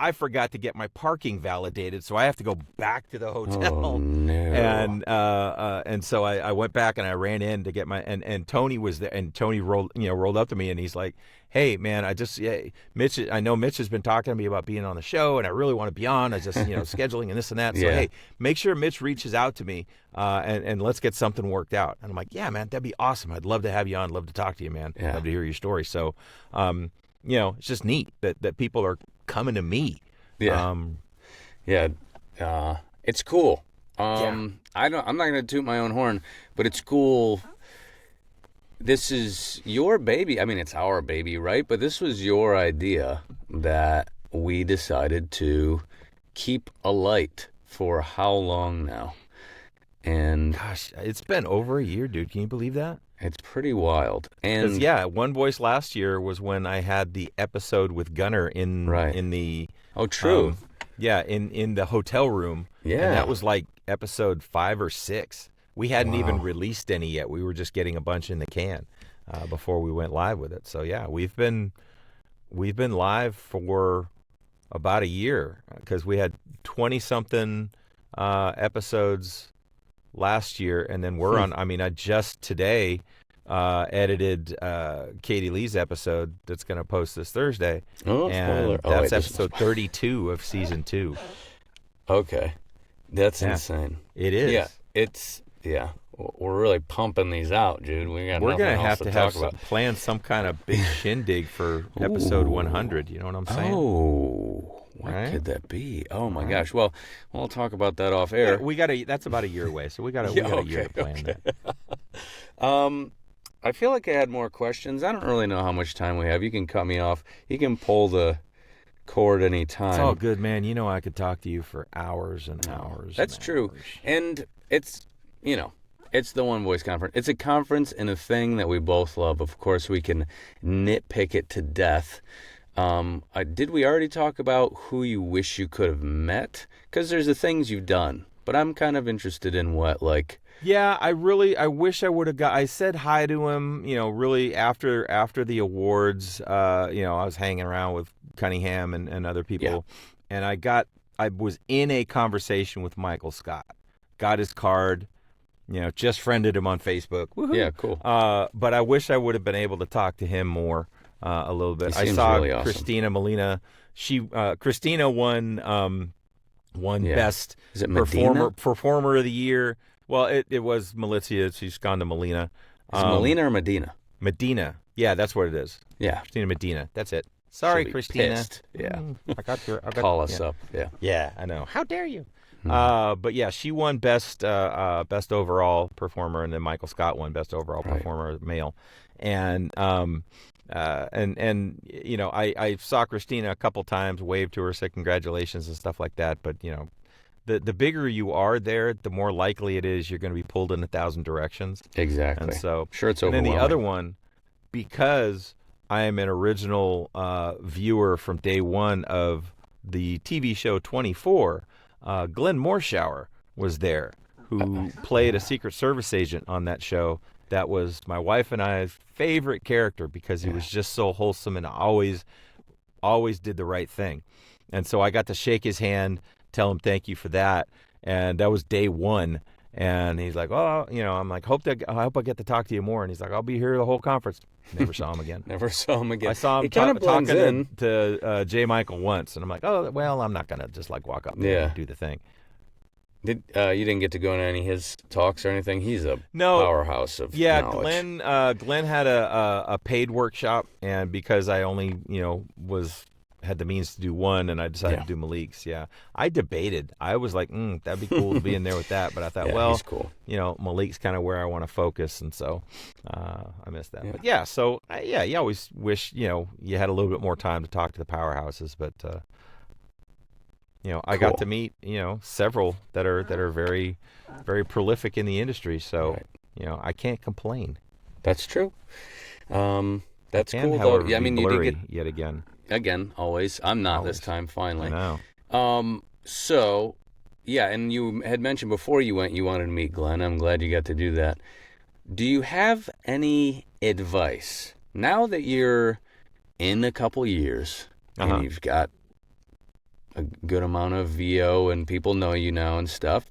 I forgot to get my parking validated, so I have to go back to the hotel. Oh, no. And so I went back and I ran in to get my, and Tony was there, and Tony rolled up to me and he's like, hey man, Mitch, I know Mitch has been talking to me about being on the show and I really want to be on. I just, scheduling and this and that. So hey, make sure Mitch reaches out to me and let's get something worked out. And I'm like, yeah, man, that'd be awesome. I'd love to have you on. Love to talk to you, man. Yeah. Love to hear your story. So, it's just neat that people are coming to me. It's cool. I'm not going to toot my own horn, but it's cool. This is your baby. I mean, it's our baby, right? But this was your idea that we decided to keep alight for how long now? And gosh, it's been over a year, dude. Can you believe that? It's pretty wild. And One Voice last year was when I had the episode with Gunner in the true. In the hotel room. Yeah. And that was like episode 5 or 6. We hadn't even released any yet. We were just getting a bunch in the can before we went live with it. So yeah, we've been live for about a year because we had 20-something episodes last year, and then we're on. I mean, I just today edited Katie Lee's episode that's going to post this Thursday. Oh, and that's episode 32 of season 2. Okay, that's insane. It is. Yeah, it's We're really pumping these out, dude. We're gonna have to plan some kind of big shindig for episode 100. You know what I'm saying? Oh, what could that be? Oh my gosh. Well, we'll talk about that off air. Yeah, that's about a year away, so we got a year to plan that. I feel like I had more questions. I don't really know how much time we have. You can cut me off. You can pull the cord any time. It's all good, man. You know I could talk to you for hours and hours. That's true. And it's, it's the One Voice Conference. It's a conference and a thing that we both love. Of course, we can nitpick it to death. Did we already talk about who you wish you could have met? Because there's the things you've done. But I'm kind of interested in what, like... Yeah, I wish I would have I said hi to him, really after the awards. I was hanging around with Cunningham and other people. Yeah. And I was in a conversation with Michael Scott, got his card, just friended him on Facebook. Woohoo. Yeah, cool. But I wish I would have been able to talk to him more a little bit. He I seems saw really awesome. Christina Molina. Christina won best Is it Medina? performer of the year. Well, it was Malizia. She's gone to Molina. Is it Molina or Medina? Medina. Yeah, that's what it is. Yeah. Christina Medina. That's it. Sorry, She'll be Christina. pissed. Yeah. Call us up. Yeah. Yeah, I know. How dare you? But yeah, she won best overall performer, and then Michael Scott won best overall performer male. And I saw Christina a couple times, waved to her, said congratulations and stuff like that. But the bigger you are there, the more likely it is you're going to be pulled in 1,000 directions. Exactly. And so sure, it's and overwhelming. then the other one, because I am an original viewer from day one of the TV show 24, Glenn Morshower was there, who played a Secret Service agent on that show. That was my wife and I's favorite character because he was just so wholesome and always did the right thing. And so I got to shake his hand, tell him thank you for that. And that was day one. And he's like, oh, I'm like, I hope I get to talk to you more. And he's like, I'll be here the whole conference. Never saw him again. Never saw him again. I saw him He kind of blends talking in. to J. Michael once. And I'm like, oh, well, I'm not going to just walk up there and do the thing. You didn't get to go to any of his talks or anything? He's a powerhouse of knowledge. Glenn had a paid workshop, and because I only had the means to do one, and I decided to do Malik's. Yeah, I debated. I was like, that'd be cool to be in there with that, but I thought, he's cool. Malik's kind of where I want to focus, and so I missed that. But so you always wish you had a little bit more time to talk to the powerhouses, but. I got to meet, several that are very, very prolific in the industry. So, I can't complain. That's true. That's cool, however, though. Yeah, I mean, you did get yet again. Again, always. I'm not this time. Finally. I know. So, and you had mentioned before you went, you wanted to meet Glenn. I'm glad you got to do that. Do you have any advice now that you're in a couple years and you've got a good amount of VO and people know you now and stuff,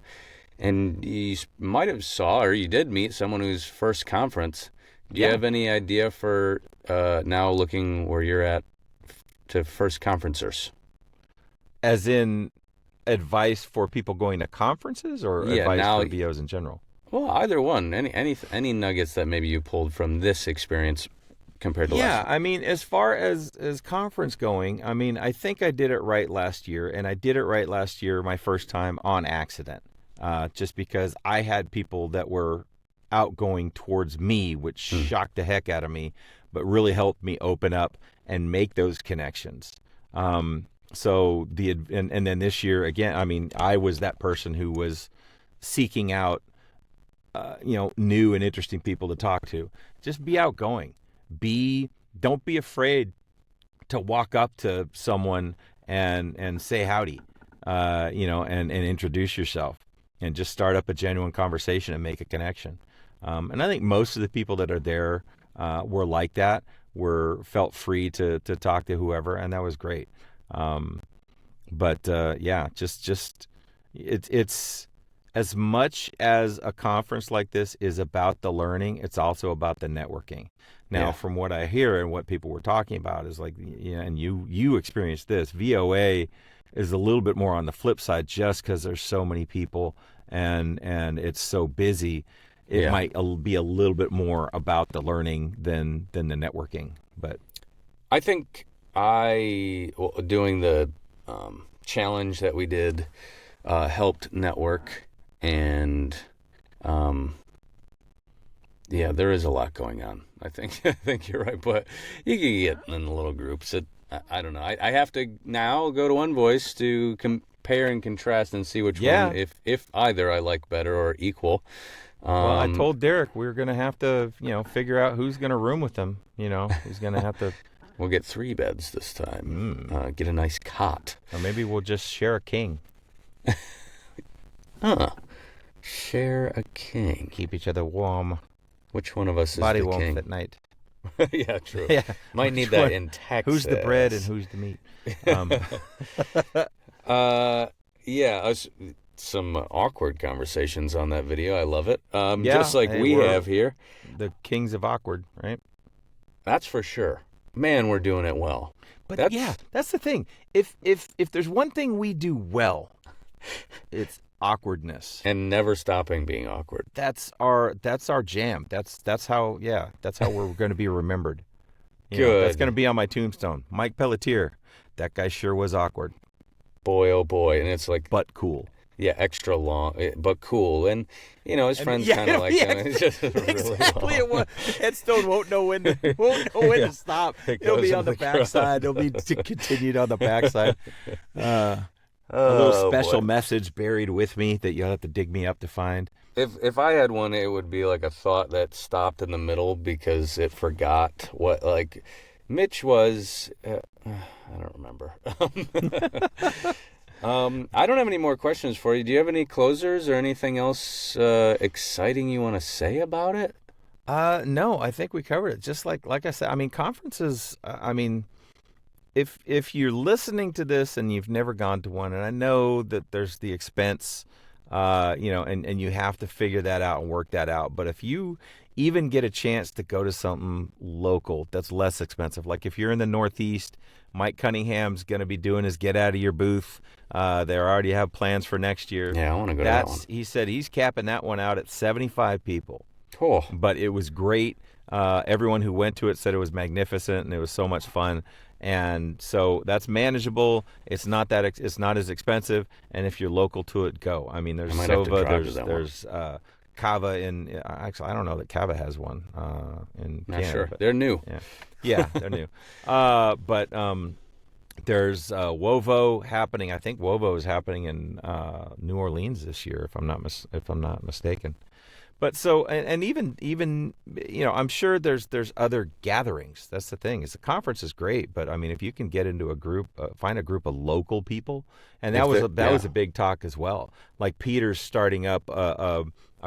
and you might have saw or you did meet someone whose first conference. Do you have any idea for now looking where you're at to first conferencers? As in advice for people going to conferences or advice for VOs in general? Well, either one. Any nuggets that maybe you pulled from this experience compared to last year? I mean, as far as conference going, I mean, I think I did it right last year, and I did it right last year my first time on accident, just because I had people that were outgoing towards me, which shocked the heck out of me, but really helped me open up and make those connections. So and then this year again, I mean, I was that person who was seeking out, new and interesting people to talk to. Just be outgoing. Don't be afraid to walk up to someone and say howdy, and introduce yourself and just start up a genuine conversation and make a connection. And I think most of the people that are there were like that, felt free to talk to whoever, and that was great. It's as much as a conference like this is about the learning, it's also about the networking. Now, from what I hear and what people were talking about is like, and you experienced this, VOA is a little bit more on the flip side just because there's so many people and it's so busy. It might be a little bit more about the learning than the networking. But I think doing the challenge that we did helped network, and there is a lot going on. I think you're right, but you can get in little groups. I don't know. I have to now go to One Voice to compare and contrast and see which one, if either I like better or equal. Well, I told Derek we were going to have to, figure out who's going to room with him. Who's going to have to. We'll get 3 beds this time. Get a nice cot. Or maybe we'll just share a king. Share a king. Keep each other warm. Which one of us is body the warmth king? at night? Yeah, true. Yeah. Might need that in Texas. Who's the bread and who's the meat? Yeah, some awkward conversations on that video. I love it. Yeah, Just like hey, we we're have here. The kings of awkward, right? That's for sure. Man, we're doing it well. But that's the thing. If there's one thing we do well, it's awkwardness. And never stopping being awkward. That's our jam. That's how we're going to be remembered. Good. That's going to be on my tombstone. Mike Pelletier. That guy sure was awkward. Boy, oh boy. And it's like... But cool. Yeah, extra long, but cool. And, his friends kind of like him. It's just exactly. Really long. Headstone won't know when to stop. It'll be on the backside. It'll be continued on the backside. A little special message buried with me that you'll have to dig me up to find. If I had one, it would be like a thought that stopped in the middle because it forgot what, like, Mitch was... I don't remember. I don't have any more questions for you. Do you have any closers or anything else exciting you want to say about it? No, I think we covered it. Just like I said, I mean, conferences, if you're listening to this and you've never gone to one, and I know that there's the expense, and you have to figure that out and work that out. But if you even get a chance to go to something local that's less expensive, like if you're in the Northeast, Mike Cunningham's going to be doing his Get Out of Your Booth. They already have plans for next year. Yeah, I want to go to that one. He said he's capping that one out at 75 people. Cool. But it was great. Everyone who went to it said it was magnificent and it was so much fun. And so that's manageable. It's not as expensive. And if you're local to it, go. I mean, there's Sova, there's Kava in. Actually, I don't know that Kava has one in Not Canada. sure. But, they're new. Yeah, they're new. But there's Wovo happening. I think Wovo is happening in New Orleans this year, if I'm not mistaken. But so and even I'm sure there's other gatherings. That's the thing. The conference is great, but I mean, if you can get into a group, find a group of local people, and that was a big talk as well. Like Peter's starting up a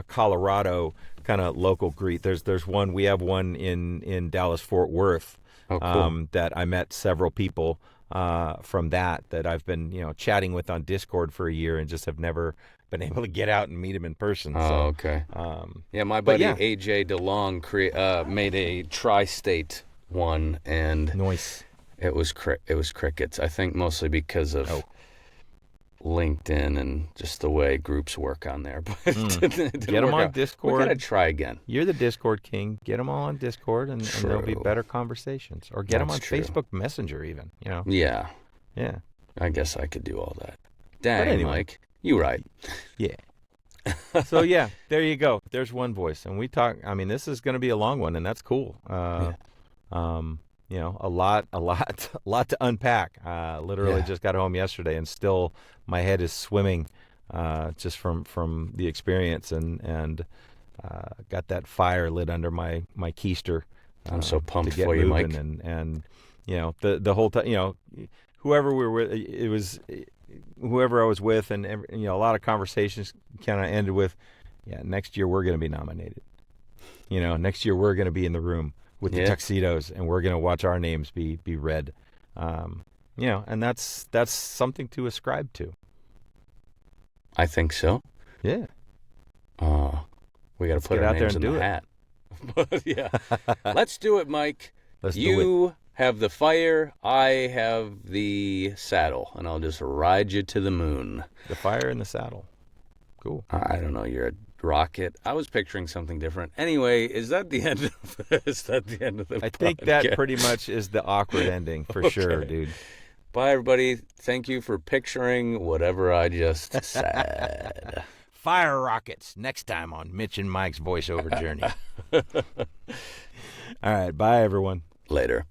Colorado kind of local greet. There's one. We have one in Dallas Fort Worth. Oh, cool. That I met several people from that I've been chatting with on Discord for a year and just have never been able to get out and meet him in person. Oh, so, okay. My buddy AJ DeLong made a tri-state one, and nice. It was crickets. I think mostly because of LinkedIn and just the way groups work on there. But get them on Discord. We gotta try again. You're the Discord king. Get them all on Discord, and there'll be better conversations. Or get them on Facebook Messenger, even. Yeah. Yeah. I guess I could do all that. Dang, anyway. Mike. You right. Yeah. So there you go. There's one voice, and we talk. I mean, this is going to be a long one, and that's cool. A lot to unpack. Literally just got home yesterday, and still my head is swimming, just from the experience, and got that fire lit under my keister. I'm so pumped to get for you, moving, Mike. And the whole time, whoever we were with, it was. Whoever I was with, and a lot of conversations kind of ended with, next year we're going to be nominated. Next year we're going to be in the room with the tuxedos, and we're going to watch our names be read. And that's something to ascribe to. I think so. Yeah. We got to put our names in the hat. Yeah. Let's do it, Mike. Let's do it. Have the fire, I have the saddle, and I'll just ride you to the moon. The fire and the saddle. Cool. I don't know, you're a rocket. I was picturing something different. Anyway, is that the end of the podcast? I think that pretty much is the awkward ending for sure, dude. Bye, everybody. Thank you for picturing whatever I just said. Fire rockets next time on Mitch and Mike's voiceover journey. All right, bye, everyone. Later.